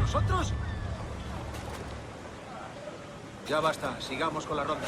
nosotros? Ya basta, sigamos con la ronda.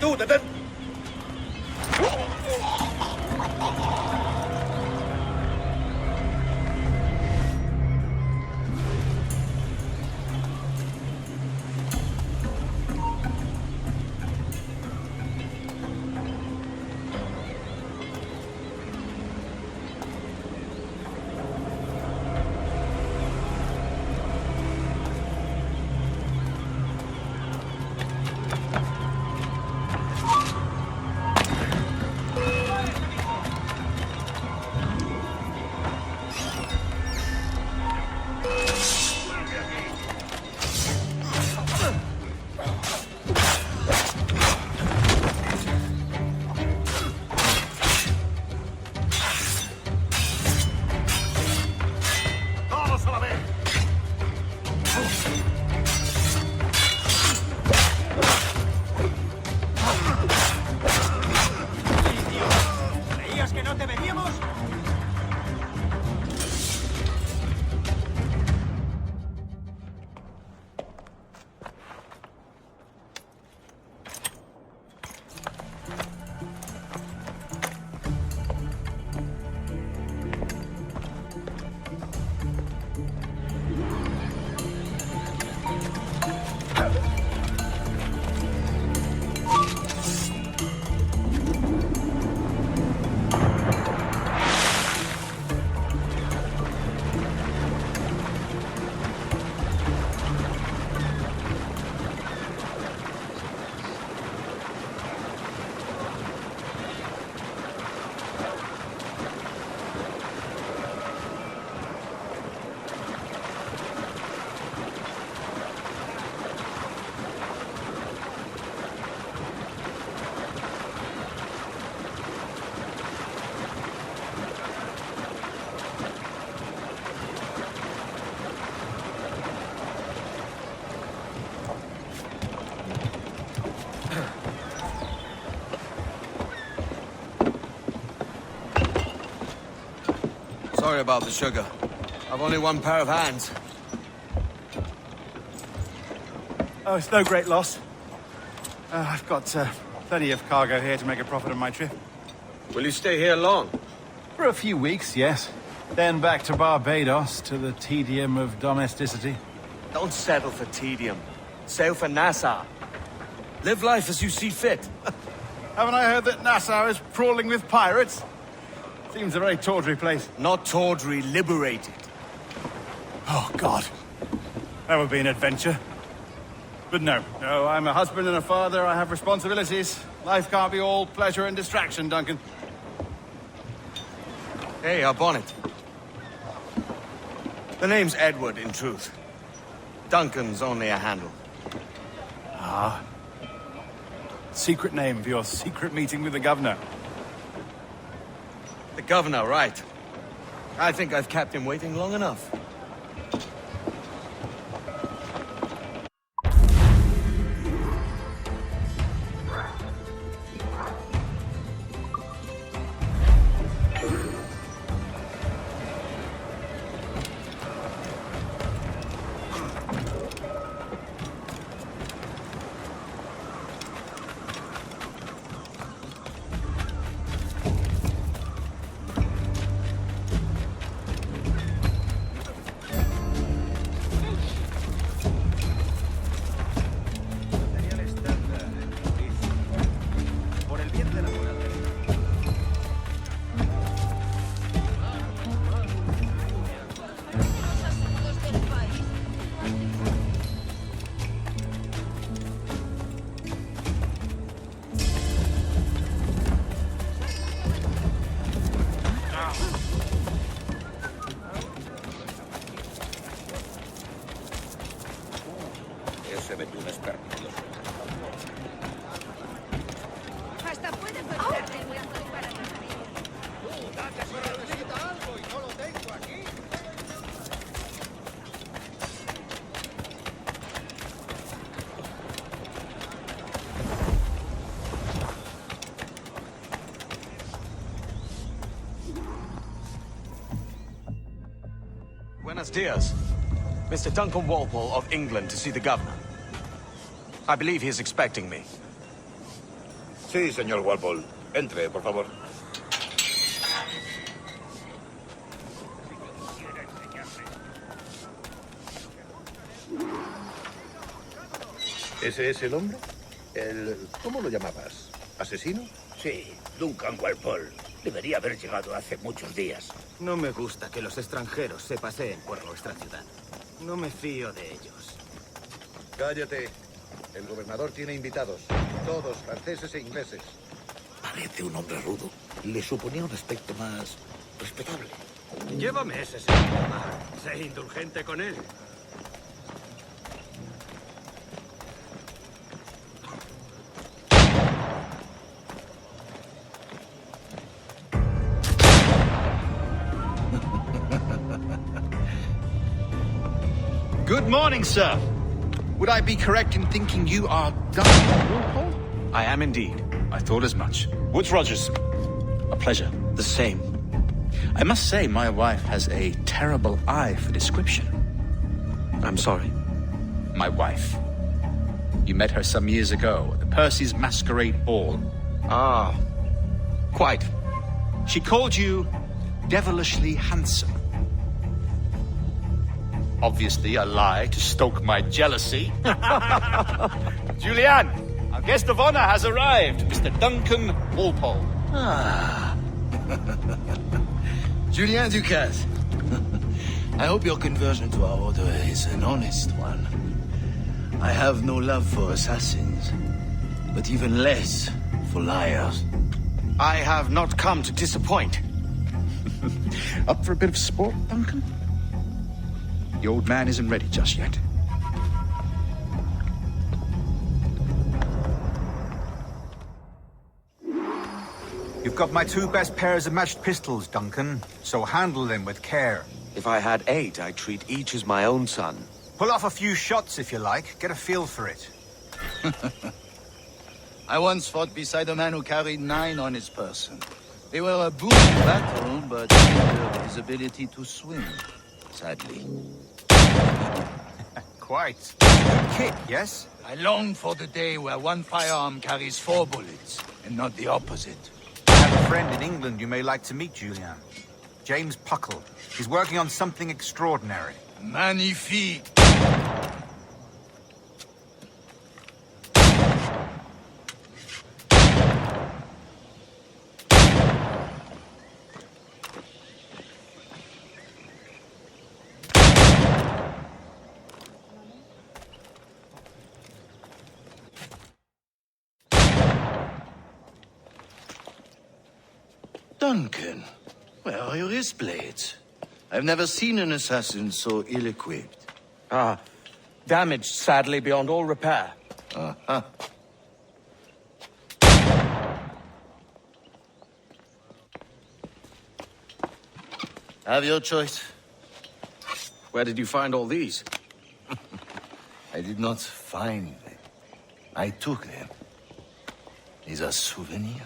Tú, detén. Sorry about the sugar. I've only one pair of hands. Oh, it's no great loss. I've got plenty of cargo here to make a profit on my trip. Will you stay here long? For a few weeks, yes. Then back to Barbados, to the tedium of domesticity. Don't settle for tedium. Sail for Nassau. Live life as you see fit. Haven't I heard that Nassau is crawling with pirates? Seems a very tawdry place. Not tawdry, liberated. Oh, God. That would be an adventure. But no, I'm a husband and a father. I have responsibilities. Life can't be all pleasure and distraction, Duncan. Hey, our bonnet. The name's Edward, in truth. Duncan's only a handle. Ah. Secret name for your secret meeting with the governor. The governor, right. I think I've kept him waiting long enough. Ese betún es pernicioso. Hasta puede perderte el brazo para Necesita algo y no lo tengo aquí. Buenos dias. Mr. Duncan Walpole of England to see the governor. I believe he is expecting me. Sí, señor Walpole. Entre, por favor. ¿Ese es el hombre? ¿Cómo lo llamabas? ¿Asesino? Sí, Duncan Walpole. Debería haber llegado hace muchos días. No me gusta que los extranjeros se paseen por nuestra ciudad. No me fío de ellos. Cállate. El gobernador tiene invitados. Todos franceses e ingleses. Parece un hombre rudo. Le suponía un aspecto más respetable. Llévame ese señor. Sé indulgente con él. Good morning, sir. Would I be correct in thinking you are Duncan Walpole? I am indeed. I thought as much. Woods Rogers. A pleasure. The same. I must say, my wife has a terrible eye for description. I'm sorry. My wife. You met her some years ago at the Percy's Masquerade Ball. Ah, quite. She called you devilishly handsome. Obviously a lie to stoke my jealousy. Julianne, our guest of honor has arrived, Mr. Duncan Walpole. Ah. Julien Ducasse. I hope your conversion to our order is an honest one. I have no love for assassins, but even less for liars. I have not come to disappoint. Up for a bit of sport, Duncan? The old man isn't ready just yet. You've got my two best pairs of matched pistols, Duncan, so handle them with care. If I had 8, I'd treat each as my own son. Pull off a few shots if you like, get a feel for it. I once fought beside a man who carried 9 on his person. They were a boon in battle, but hindered his ability to swim, sadly. Quite. Good kick, yes? I long for the day where one firearm carries 4 bullets, and not the opposite. I have a friend in England you may like to meet, Julian. James Puckle. He's working on something extraordinary. Magnifique. Duncan, where are your wrist blades? I've never seen an assassin so ill-equipped. Ah, damaged sadly beyond all repair. Uh-huh. Have your choice. Where did you find all these? I did not find them. I took them. These are souvenirs.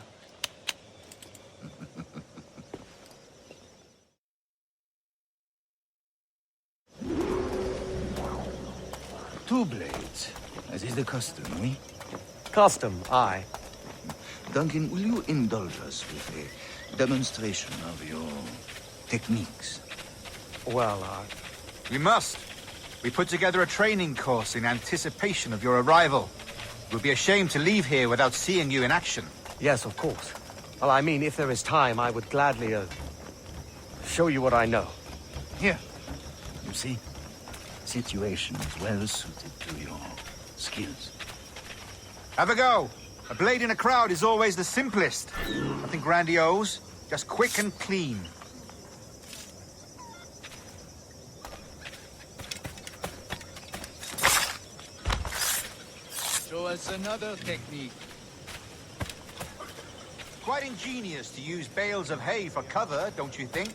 Two blades, as is the custom, oui? Custom, aye. Duncan, will you indulge us with a demonstration of your techniques? Well, We must. We put together a training course in anticipation of your arrival. It would be a shame to leave here without seeing you in action. yes, of course. Well, I mean, if there is time, I would gladly, show you what I know. Here. You see? Situation is well suited to your skills. Have a go. A blade in a crowd is always the simplest. Nothing grandiose, just quick and clean. Show us another technique. Quite ingenious to use bales of hay for cover, don't you think?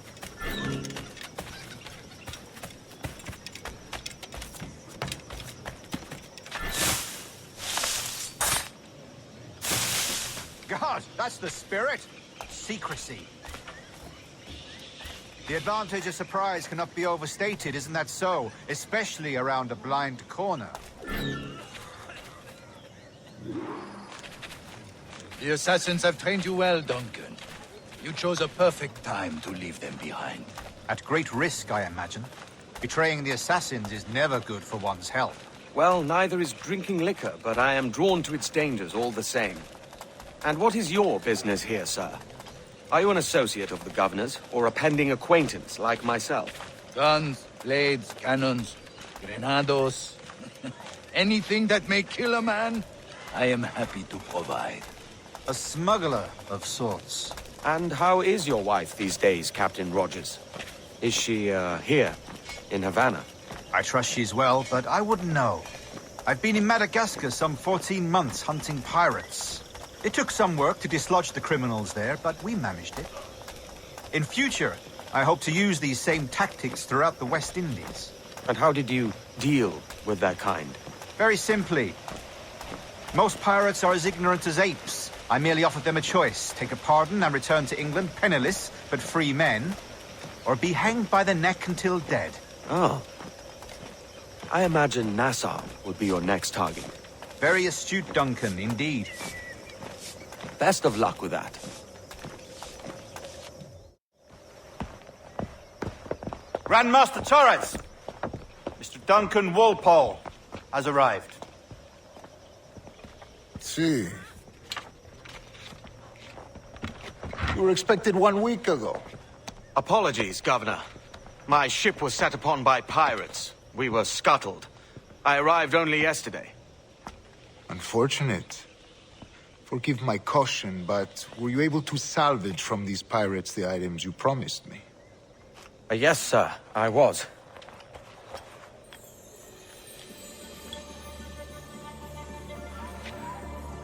God, that's the spirit. Secrecy. The advantage of surprise cannot be overstated, isn't that so? Especially around a blind corner. The assassins have trained you well, Duncan. You chose a perfect time to leave them behind. At great risk, I imagine. Betraying the assassins is never good for one's health. Well, neither is drinking liquor, but I am drawn to its dangers all the same. And what is your business here, sir? Are you an associate of the governor's, or a pending acquaintance like myself? Guns, blades, cannons, grenados. Anything that may kill a man, I am happy to provide. A smuggler of sorts. And how is your wife these days, Captain Rogers? Is she, here, in Havana? I trust she's well, but I wouldn't know. I've been in Madagascar some 14 months hunting pirates. It took some work to dislodge the criminals there, but we managed it. In future, I hope to use these same tactics throughout the West Indies. And how did you deal with that kind? Very simply. Most pirates are as ignorant as apes. I merely offered them a choice. Take a pardon and return to England penniless, but free men. Or be hanged by the neck until dead. Oh. I imagine Nassau would be your next target. Very astute, Duncan, indeed. Best of luck with that. Grandmaster Torres! Mr. Duncan Walpole has arrived. See. You were expected 1 week ago. Apologies, Governor. My ship was set upon by pirates. We were scuttled. I arrived only yesterday. Unfortunate. Forgive my caution, but were you able to salvage from these pirates the items you promised me? Yes, sir, I was.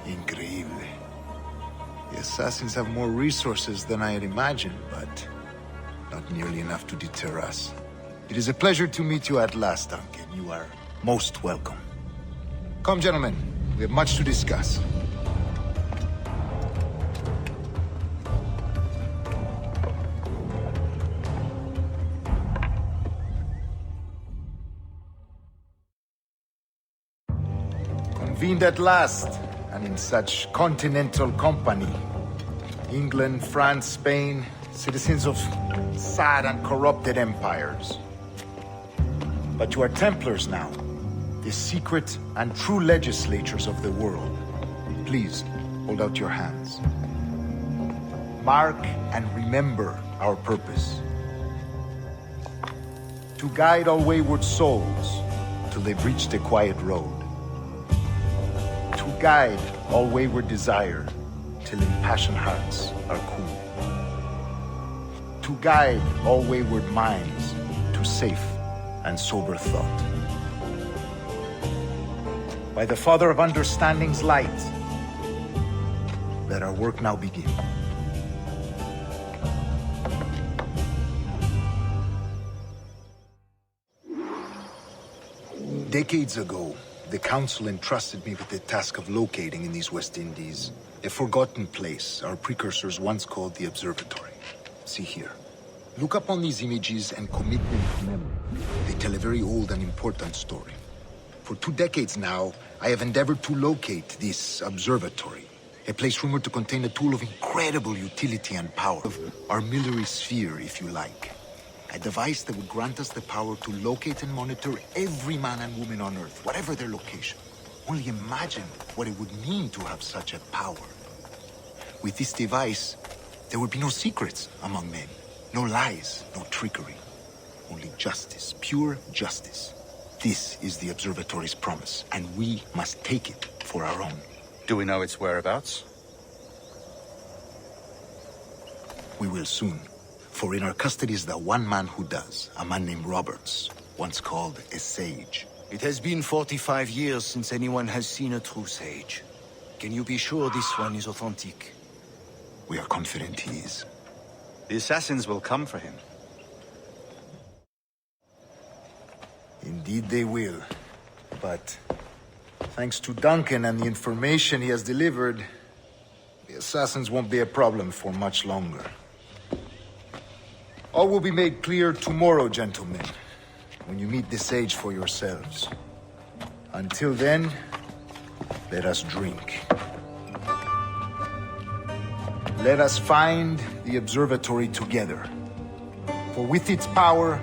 Increíble. The assassins have more resources than I had imagined, but not nearly enough to deter us. It is a pleasure to meet you at last, Duncan. You are most welcome. Come, gentlemen. We have much to discuss. Convened at last, and in such continental company. England, France, Spain, citizens of sad and corrupted empires. But you are Templars now, the secret and true legislators of the world. Please, hold out your hands. Mark and remember our purpose. To guide all wayward souls till they've reached a quiet road. To guide all wayward desire till impassioned hearts are cool. To guide all wayward minds to safe and sober thought. By the Father of Understanding's light, let our work now begin. Decades ago, the Council entrusted me with the task of locating in these West Indies a forgotten place our precursors once called the Observatory. See here. Look up on these images and commit them to memory. They tell a very old and important story. For 2 decades now, I have endeavored to locate this observatory, a place rumored to contain a tool of incredible utility and power, of our military sphere, if you like. A device that would grant us the power to locate and monitor every man and woman on Earth, whatever their location. Only imagine what it would mean to have such a power. With this device, there would be no secrets among men. No lies, no trickery. Only justice, pure justice. This is the Observatory's promise, and we must take it for our own. Do we know its whereabouts? We will soon. For in our custody is the one man who does, a man named Roberts, once called a sage. It has been 45 years since anyone has seen a true sage. Can you be sure this one is authentic? We are confident he is. The assassins will come for him. Indeed they will. But thanks to Duncan and the information he has delivered, the assassins won't be a problem for much longer. All will be made clear tomorrow, gentlemen, when you meet the sage for yourselves. Until then, let us drink. Let us find the observatory together. For with its power,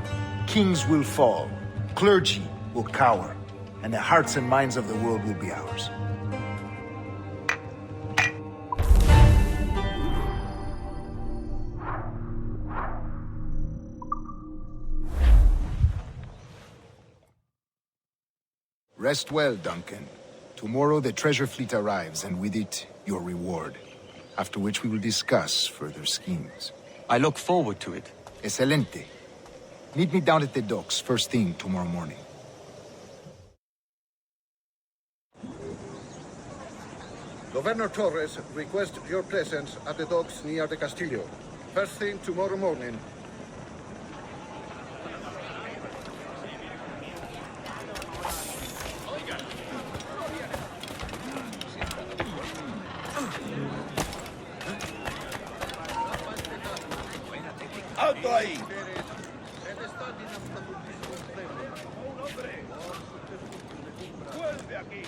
kings will fall, clergy will cower, and the hearts and minds of the world will be ours. Rest well, Duncan. Tomorrow the treasure fleet arrives, and with it, your reward. After which we will discuss further schemes. I look forward to it. Excelente. Meet me down at the docks first thing tomorrow morning. Governor Torres requests your presence at the docks near the Castillo. First thing tomorrow morning. ¡Alto ahí! ¡Vuelve aquí!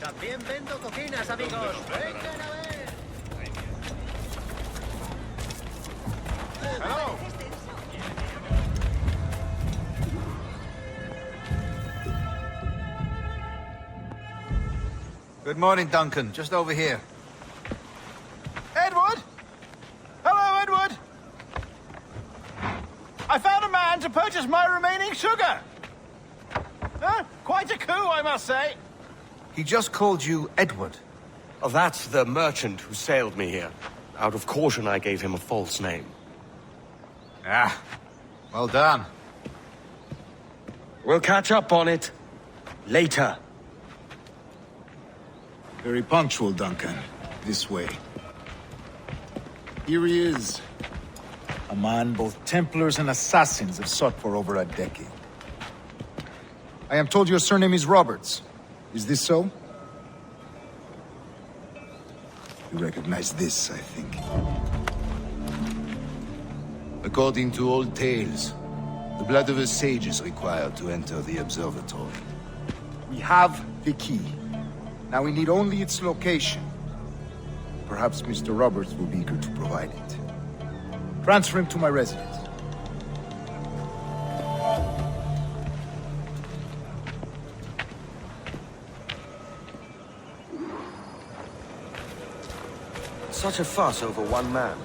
También vendo coquinas, amigos. Vengan a ver. Hello! Good morning, Duncan. Just over here. Edward? Hello, Edward! I found a man to purchase my remaining sugar! Huh? Quite a coup, I must say. He just called you Edward. Oh, that's the merchant who sailed me here. Out of caution, I gave him a false name. Ah, well done. We'll catch up on it later. Very punctual, Duncan. This way. Here he is. A man both Templars and Assassins have sought for over a decade. I am told your surname is Roberts. Is this so? You recognize this, I think. According to old tales, the blood of a sage is required to enter the observatory. We have the key. Now we need only its location. Perhaps Mr. Roberts will be eager to provide it. Transfer him to my residence. Such a fuss over one man.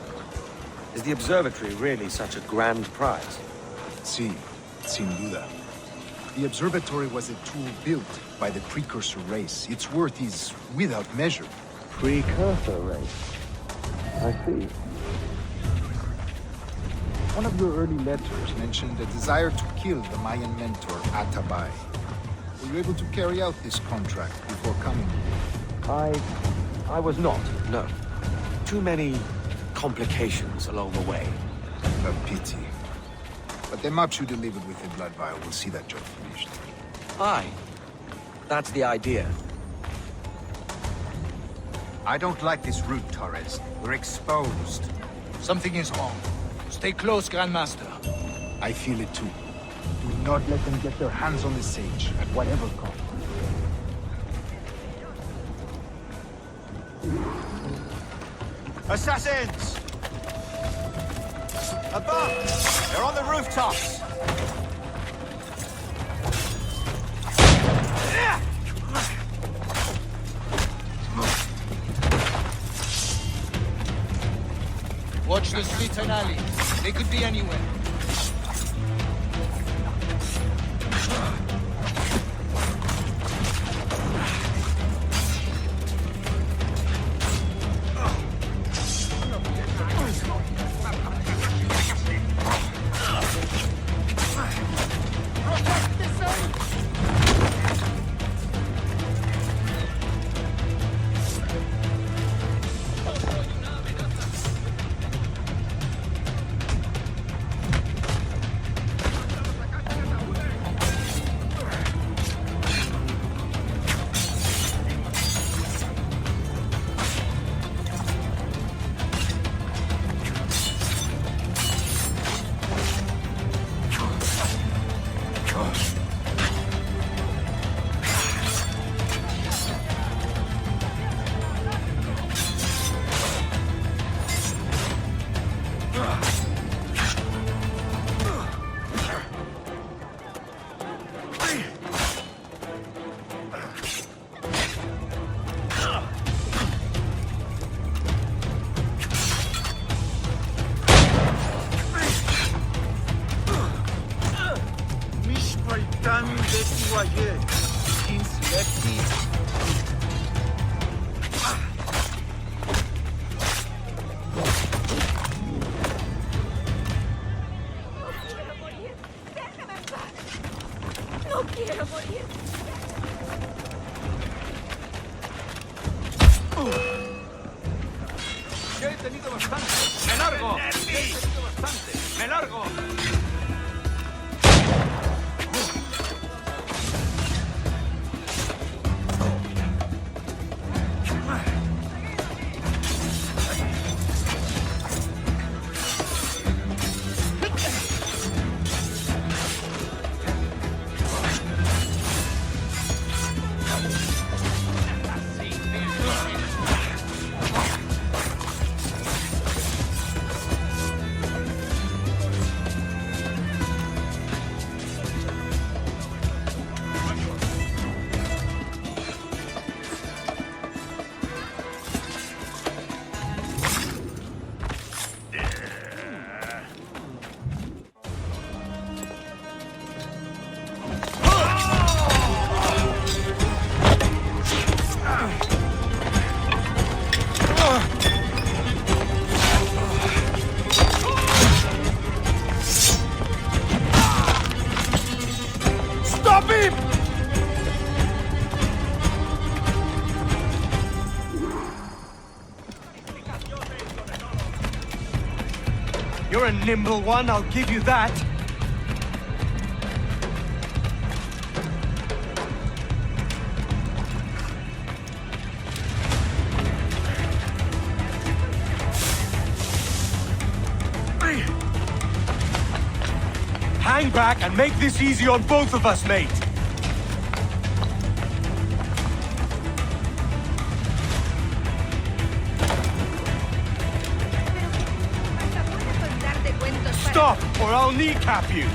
Is the observatory really such a grand prize? Sí, sin duda. The observatory was a tool built by the precursor race. Its worth is without measure. Precursor race? I see. One of your early letters mentioned a desire to kill the Mayan mentor, Atabay. Were you able to carry out this contract before coming? I was not, no. Too many complications along the way. A pity. But the maps you delivered with the blood vial will see that job finished. Aye. That's the idea. I don't like this route, Torres. We're exposed. Something is wrong. Stay close, Grandmaster. I feel it too. Do not let them get their hands on the sage, at whatever cost. Assassins! Above! They're on the rooftops! Watch the streets and alleys. They could be anywhere. Stop him! You're a nimble one, I'll give you that. Hang back and make this easy on both of us, mate. Stop, or I'll kneecap you.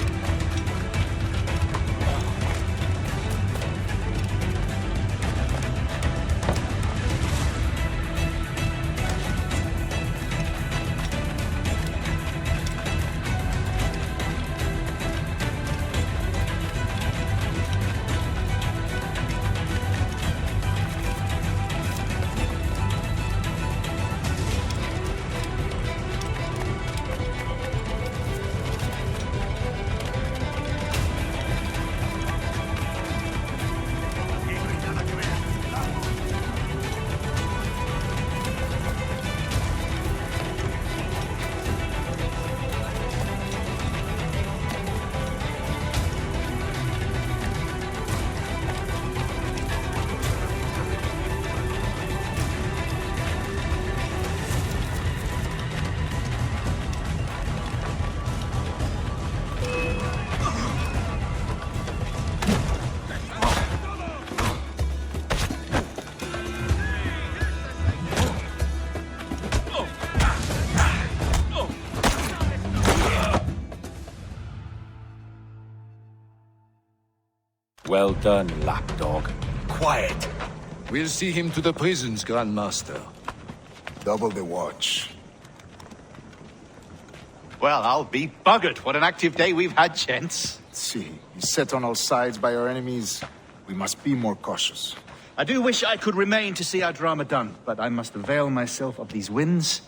Well done, lapdog. Quiet. We'll see him to the prisons, Grandmaster. Double the watch. Well, I'll be buggered. What an active day we've had, gents. See, he's set on all sides by our enemies. We must be more cautious. I do wish I could remain to see our drama done, but I must avail myself of these winds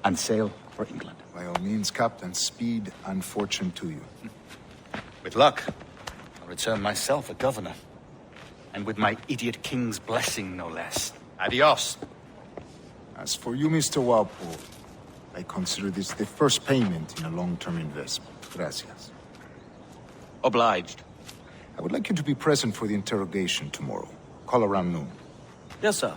and sail for England. By all means, Captain, speed and fortune to you. With luck, I'll return myself a governor. And with my idiot king's blessing, no less. Adios. As for you, Mr. Walpole, I consider this the first payment in a long-term investment. Gracias. Obliged. I would like you to be present for the interrogation tomorrow. Call around noon. Yes, sir.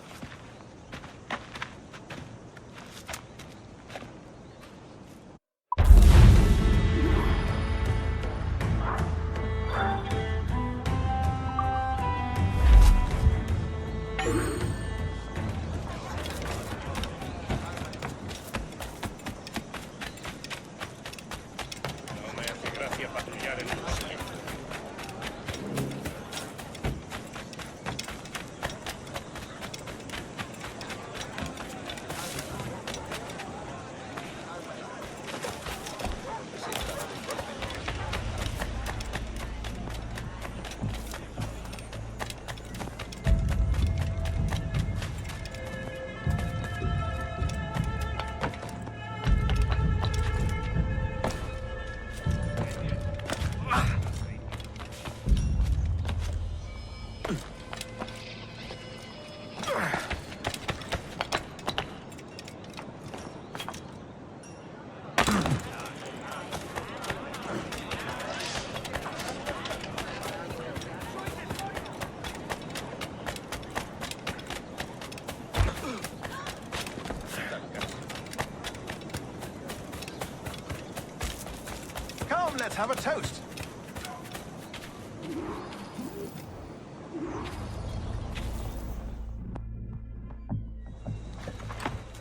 Come, let's have a toast.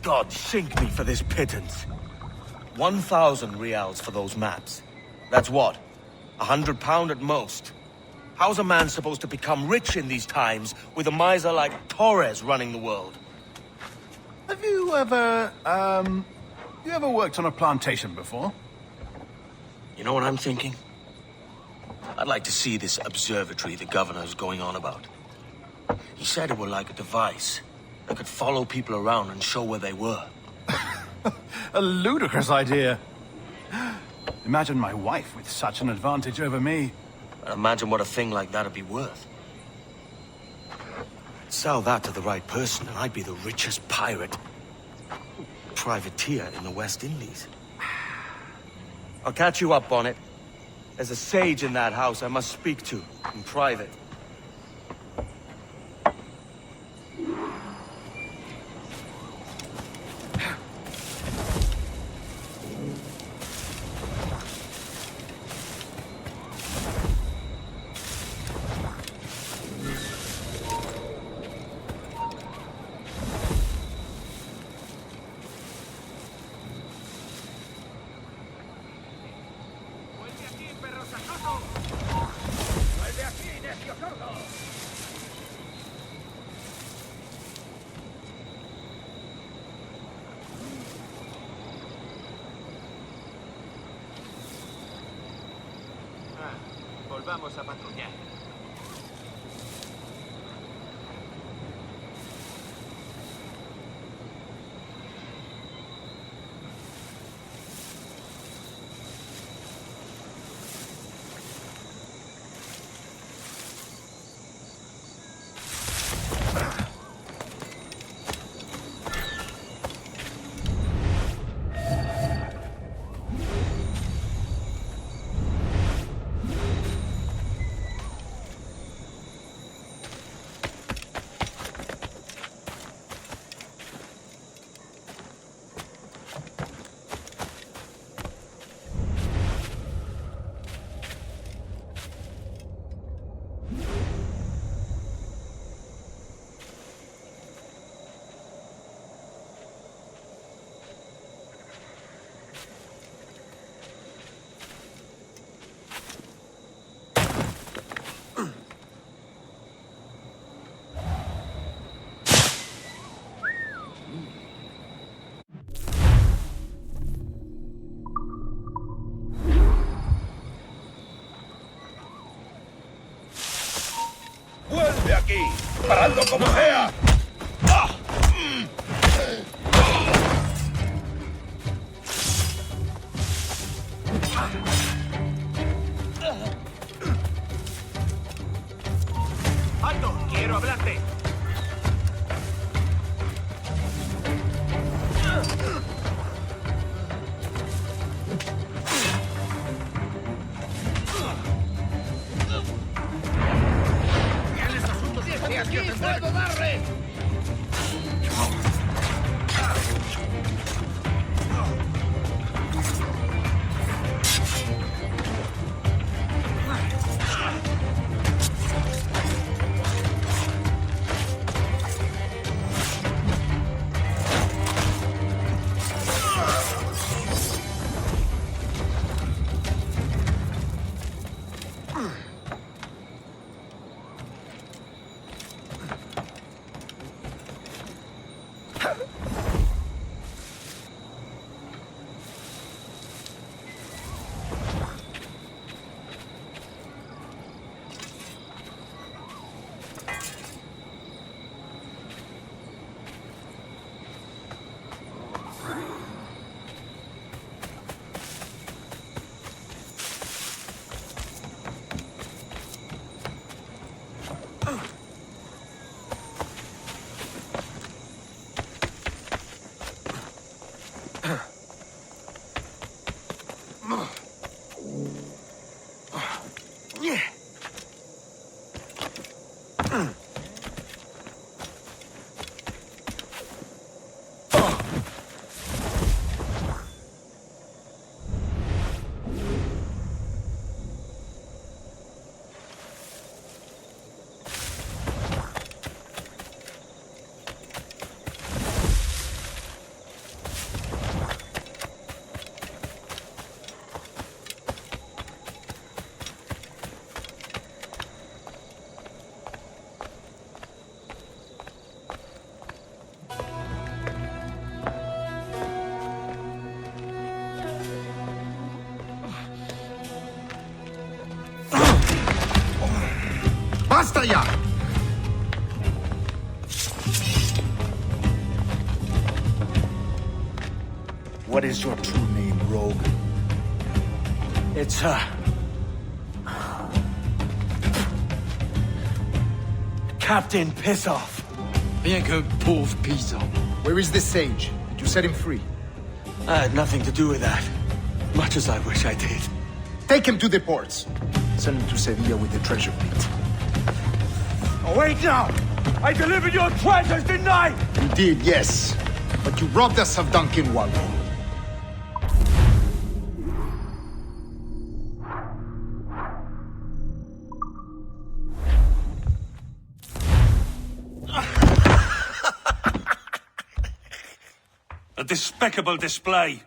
God sink me for this pittance. 1,000 reals for those maps. That's what? £100 at most. How's a man supposed to become rich in these times with a miser like Torres running the world? Have you ever worked on a plantation before? You know what I'm thinking? I'd like to see this observatory the governor's going on about. He said it were like a device that could follow people around and show where they were. A ludicrous idea. Imagine my wife with such an advantage over me. Imagine what a thing like that'd be worth. Sell that to the right person, and I'd be the richest pirate. Privateer in the West Indies. I'll catch you up on it. There's a sage in that house I must speak to, in private. Volvamos a patrullar. ¡Vuelve aquí! ¡Parando como sea! ¡Alto! ¡Quiero hablarte! ¡Puedo darle! ¡Basta ya! What is your true name, rogue? It's, Captain, piss off. Bien que pauvre paysan. Where is the sage? Did you set him free? I had nothing to do with that. Much as I wish I did. Take him to the ports. Send him to Sevilla with the treasure fleet. Oh, wait now! I delivered your treasures, didn't I? You did, yes. But you robbed us of Duncan Walpole. A despicable display.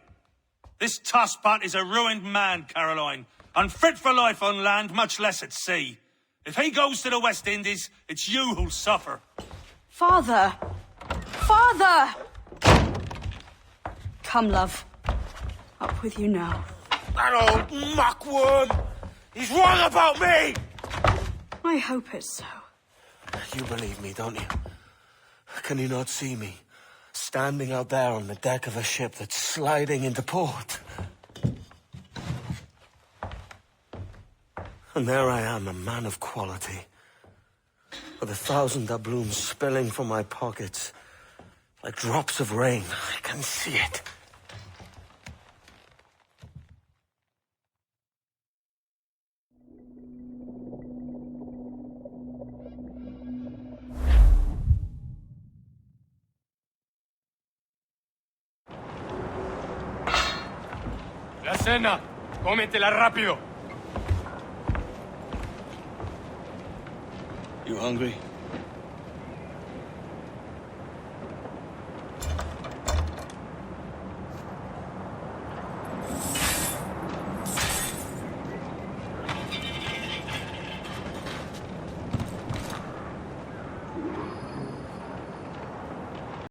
This tosspot is a ruined man, Caroline. Unfit for life on land, much less at sea. If he goes to the West Indies, it's you who'll suffer. Father! Father! Come, love. Up with you now. That old muckworm! He's wrong about me! I hope it's so. You believe me, don't you? Can you not see me? Standing out there on the deck of a ship that's sliding into port. And there I am, a man of quality. With 1,000 doubloons spilling from my pockets. Like drops of rain. I can see it. La cena. Cómetela rápido. You hungry?